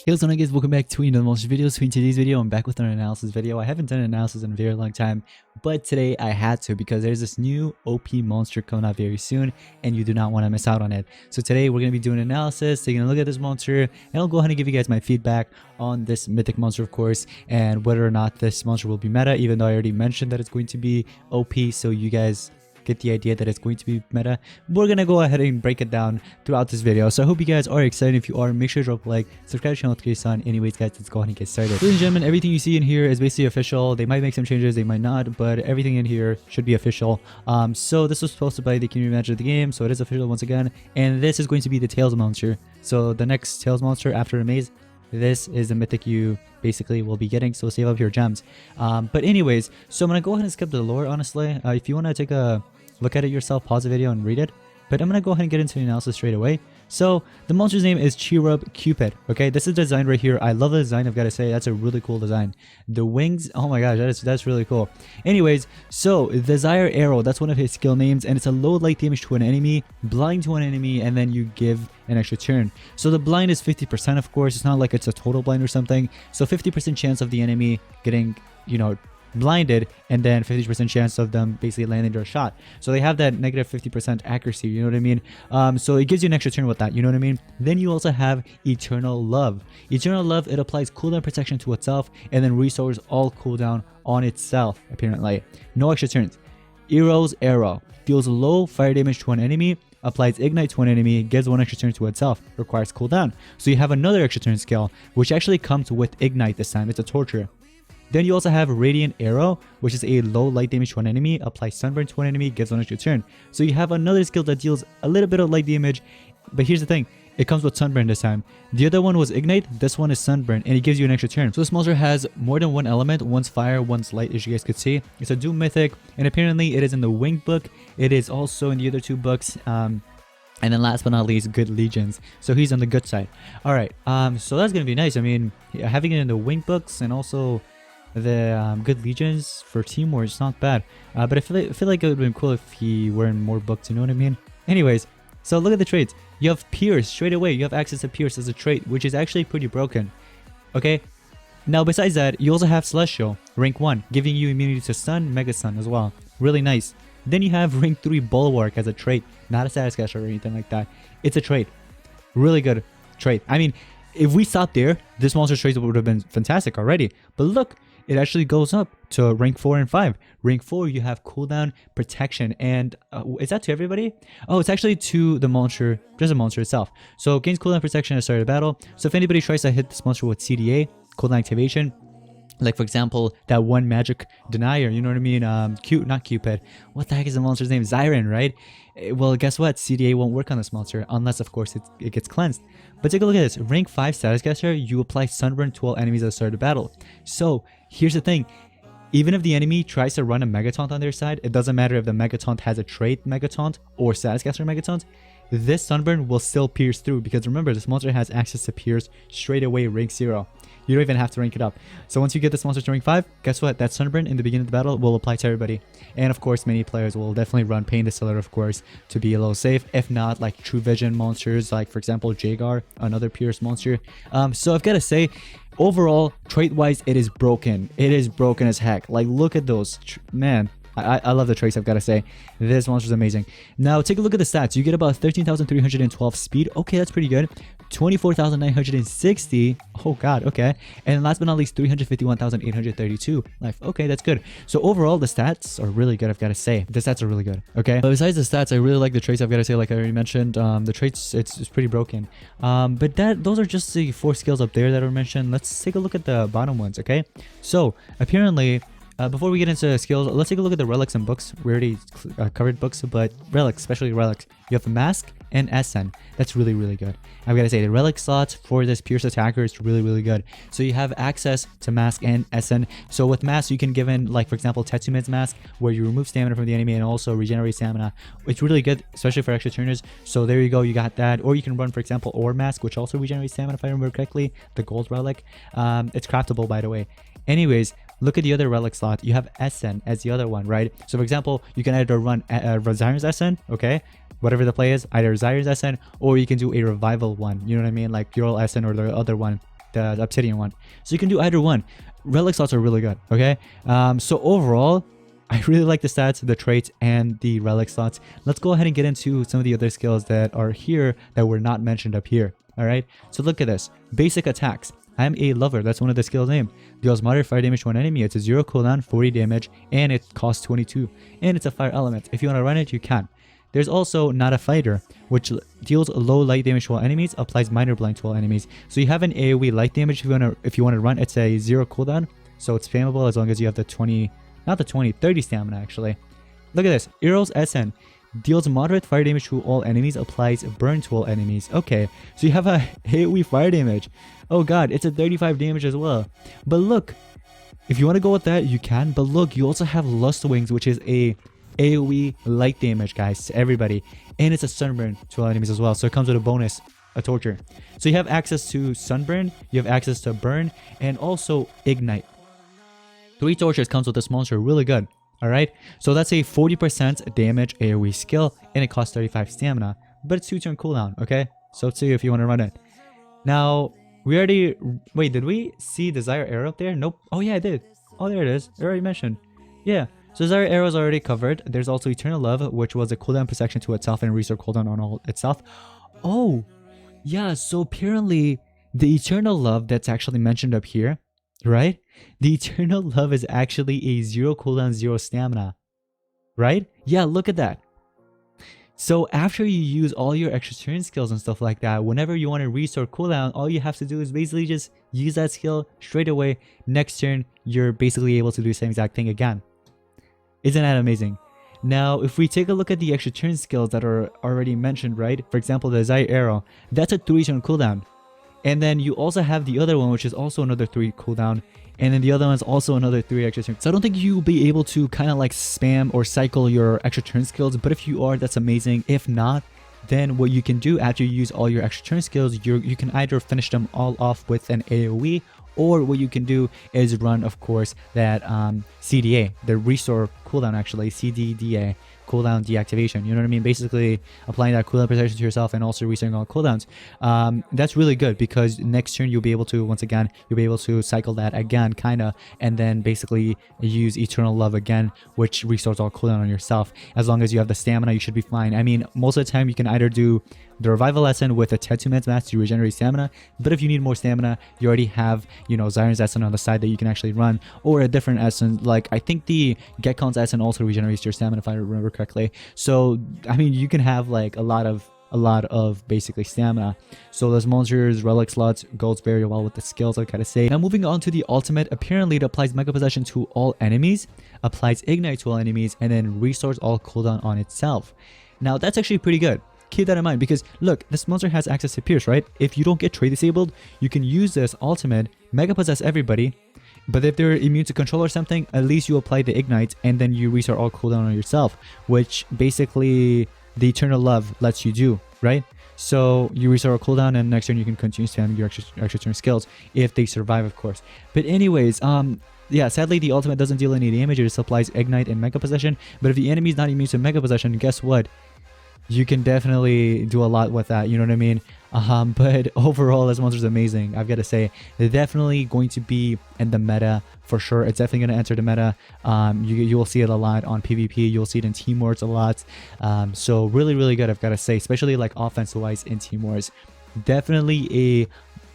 Hey, what's up guys, welcome back to another monster video. So in today's video, I'm back with an analysis video. I haven't done an analysis in a very long time, but today I had to because there's this new OP monster coming out very soon and you do not want to miss out on it. So today we're going to be doing an analysis, taking a look at this monster, and I'll go ahead and give you guys my feedback on this mythic monster, of course, and whether or not this monster will be meta, even though I already mentioned that it's going to be OP, so you guys get the idea that it's going to be meta. We're gonna go ahead and break it down throughout this video, so I hope you guys are excited. If you are, make sure to drop a like, subscribe to the channel with your son. Anyways guys, let's go ahead and get started. Ladies and gentlemen, everything you see in here is basically official. They might make some changes, they might not, but everything in here should be official. So this was supposed to be the community manager of the game, so it is official once again, and this is going to be the Tails monster. So the next Tails monster after the maze, this is the mythic you basically will be getting, so save up your gems. But anyways, so I'm gonna go ahead and skip the lore, honestly. If you want to take a look at it yourself, pause the video and read it, but I'm gonna go ahead and get into the analysis straight away. So the monster's name is Cherub Cupid. Okay, this is the design right here. I love the design, I've got to say. That's a really cool design. The wings, oh my gosh, that's really cool. Anyways, so Desire Arrow, that's one of his skill names, and it's a low light damage to an enemy, blind to an enemy, and then you give an extra turn. So the blind is 50%, of course. It's not like it's a total blind or something. So 50% chance of the enemy getting, you know, blinded, and then 50% chance of them basically landing their shot. So they have that negative 50% accuracy, you know what I mean? So it gives you an extra turn with that, you know what I mean? Then you also have Eternal Love. Eternal Love, it applies cooldown protection to itself and then restores all cooldown on itself, apparently. No extra turns. Ero's Arrow deals low fire damage to an enemy, applies ignite to an enemy, gives one extra turn to itself, requires cooldown. So you have another extra turn skill, which actually comes with ignite this time. It's a torture. Then you also have Radiant Arrow, which is a low light damage to an enemy, applies sunburn to an enemy, gives one extra turn. So you have another skill that deals a little bit of light damage, but here's the thing, it comes with sunburn this time. The other one was ignite, this one is sunburn, and it gives you an extra turn. So this monster has more than one element, one's fire, one's light, as you guys could see. It's a Doom Mythic, and apparently it is in the Winged book. It is also in the other two books. And then last but not least, Good Legions. So he's on the good side. Alright, so that's gonna be nice. I mean, having it in the Winged books and also the Good Legions for Team War is not bad, but I feel like it would have been cool if he were in more books, you know what I mean? Anyways, so look at the traits. You have Pierce straight away. You have access to Pierce as a trait, which is actually pretty broken. Okay, now besides that, you also have Celestial rank 1, giving you immunity to stun, mega stun as well. Really nice. Then you have rank 3 Bulwark as a trait, not a status caster or anything like that. It's a trait. Really good trait. I mean, if we stopped there, this monster's traits would have been fantastic already, but look, it actually goes up to rank 4 and 5. Rank 4, you have cooldown protection, and is that to everybody? Oh, it's actually to the monster, just the monster itself. So gains cooldown protection at the start of battle. So if anybody tries to hit this monster with CDA, cooldown activation, like for example, that one magic denier, you know what I mean? Not Cupid. What the heck is the monster's name? Zyron, right? Well, guess what? CDA won't work on this monster unless, of course, it gets cleansed. But take a look at this. Rank 5 status caster, you apply sunburn to all enemies at the start of battle. So here's the thing. Even if the enemy tries to run a Megataunt on their side, it doesn't matter if the Megataunt has a trait Megataunt or status caster Megataunt, this sunburn will still pierce through, because remember, this monster has access to pierce straight away rank 0. You don't even have to rank it up. So once you get this monster to rank 5, guess what? That sunburn in the beginning of the battle will apply to everybody. And of course, many players will definitely run Pain Distiller, of course, to be a little safe. If not, like True Vision monsters, like for example, Jagar, another pierce monster. So I've got to say, overall, trait-wise, it is broken. It is broken as heck. Like, look at those. Man. I love the traits, I've got to say. This monster is amazing. Now, take a look at the stats. You get about 13,312 speed. Okay, that's pretty good. 24,960. Oh, God, okay. And last but not least, 351,832 life. Okay, that's good. So overall, the stats are really good, I've got to say. The stats are really good, okay? But besides the stats, I really like the traits, I've got to say. Like I already mentioned, the traits, it's pretty broken. But those are just the 4 skills up there that are mentioned. Let's take a look at the bottom ones, okay? So, apparently, before we get into skills, let's take a look at the relics and books. We already covered books, but relics, especially relics. You have the mask and SN. That's really, really good. I've got to say, the relic slots for this pierce attacker is really, really good. So you have access to mask and SN. So with mask, you can give in, like for example, Tetsumi's mask, where you remove stamina from the enemy and also regenerate stamina. It's really good, especially for extra turners. So there you go, you got that. Or you can run, for example, Ore mask, which also regenerates stamina, if I remember correctly. The gold relic. It's craftable, by the way. Anyways, look at the other relic slot. You have SN as the other one, right? So for example, you can either run Zyron's SN, okay? Whatever the play is, either Zyron's SN, or you can do a revival one. You know what I mean? Like Ural SN or the other one. the obsidian one. So you can do either one. Relic slots are really good, okay? So overall, I really like the stats, the traits, and the relic slots. Let's go ahead and get into some of the other skills that are here that were not mentioned up here. Alright, so look at this. Basic attacks. I'm a lover, that's one of the skills name. Deals moderate fire damage to one enemy. It's a 0 cooldown, 40 damage, and it costs 22. And it's a fire element. If you want to run it, you can. There's also Not a Fighter, which deals low light damage to all enemies, applies minor blind to all enemies. So you have an AoE light damage if you want to run. It's a 0 cooldown, so it's spammable as long as you have the 20, not the 20, 30 stamina actually. Look at this. Eros SN. Deals moderate fire damage to all enemies, applies burn to all enemies. Okay, so you have a AoE fire damage. Oh god, it's a 35 damage as well. But look, if you want to go with that, you can. But look, you also have Lust Wings, which is a AoE light damage, guys, to everybody. And it's a sunburn to all enemies as well. So it comes with a bonus, a torture. So you have access to sunburn, you have access to burn, and also ignite. 3 tortures comes with this monster, really good. Alright, so that's a 40% damage AoE skill, and it costs 35 stamina, but it's 2-turn cooldown, okay? So it's you if you want to run it. Now, we already... Wait, did we see Desire Arrow up there? Nope. Oh yeah, I did. Oh, there it is. I already mentioned. Yeah, so Desire Arrow is already covered. There's also Eternal Love, which was a cooldown protection to itself and restore cooldown on all itself. Oh, yeah, so apparently the Eternal Love that's actually mentioned up here, right? The Eternal Love is actually a 0 cooldown, 0 stamina. Right? Yeah, look at that. So after you use all your extra turn skills and stuff like that, whenever you want to restore cooldown, all you have to do is basically just use that skill straight away. Next turn, you're basically able to do the same exact thing again. Isn't that amazing? Now, if we take a look at the extra turn skills that are already mentioned, right? For example, the Desire Arrow, that's a 3-turn cooldown. And then you also have the other one, which is also another 3 cooldown. And then the other one is also another 3 extra turns. So I don't think you'll be able to kind of like spam or cycle your extra turn skills. But if you are, that's amazing. If not, then what you can do after you use all your extra turn skills, you can either finish them all off with an AoE, or what you can do is run, of course, that CDA, the restore cooldown actually, CDDA, cooldown deactivation. You know what I mean? Basically applying that cooldown protection to yourself and also resetting all cooldowns. That's really good because next turn you'll be able to, once again, you'll be able to cycle that again, kinda, and then basically use Eternal Love again, which restores all cooldown on yourself. As long as you have the stamina, you should be fine. I mean, most of the time you can either do the Revival Lesson with a Tattoo Man's Mask to regenerate stamina, but if you need more stamina, you already have, you know, Zyron's Essence on the side that you can actually run, or a different Essence, like I think the Gekkon's Essence also regenerates your stamina if I remember correctly. So I mean, you can have like a lot of basically stamina. So those monsters, relic slots goes very well with the skills, I gotta say. Now moving on to the ultimate, apparently it applies Mega Possession to all enemies, applies Ignite to all enemies, and then restores all cooldown on itself. Now that's actually pretty good. Keep that in mind because look, this monster has access to Pierce, right? If you don't get trait disabled, you can use this ultimate, Mega Possess everybody, but if they're immune to control or something, at least you apply the Ignite and then you restart all cooldown on yourself, which basically the Eternal Love lets you do, right? So you restore a cooldown and next turn you can continue spamming your extra turn skills if they survive, of course. But anyways, yeah, sadly the ultimate doesn't deal any damage, it just applies Ignite and Mega Possession, but if the enemy's not immune to Mega Possession, guess what? You can definitely do a lot with that, you know what I mean? But overall, this monster's amazing. I've got to say, they're definitely going to be in the meta for sure. It's definitely going to enter the meta. You will see it a lot on PvP. You'll see it in Team Wars a lot. So really, really good, I've got to say, especially like offense-wise in Team Wars. Definitely a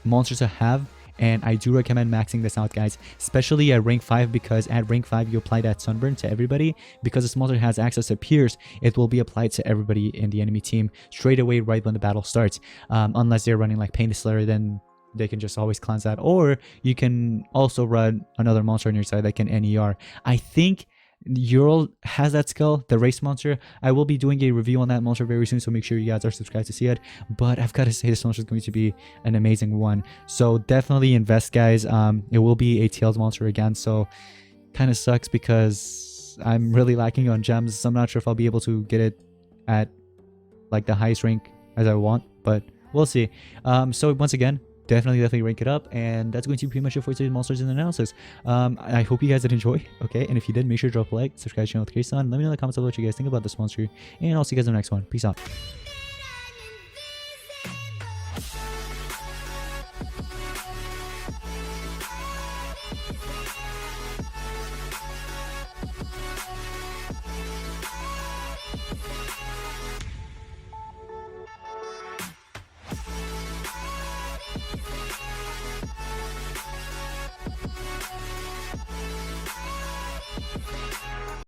monster to have. And I do recommend maxing this out, guys, especially at rank 5, because at rank 5 you apply that sunburn to everybody. Because this monster has access to Pierce, it will be applied to everybody in the enemy team straight away right when the battle starts. Unless they're running like Pain Distiller, then they can just always cleanse that. Or you can also run another monster on your side that can NER. I think Ural has that skill, the race monster. I will be doing a review on that monster very soon, so make sure you guys are subscribed to see it. But I've got to say, this monster is going to be an amazing one, so definitely invest, guys. It will be a Tails monster again, so kind of sucks because I'm really lacking on gems, so I'm not sure if I'll be able to get it at like the highest rank as I want, but we'll see. So once again, definitely rank it up, and that's going to be pretty much it for today's monsters and analysis. I hope you guys did enjoy, okay? And if you did, make sure to drop a like, subscribe to the channel with Chris on, let me know in the comments below what you guys think about this monster, and I'll see you guys in the next one. Peace out.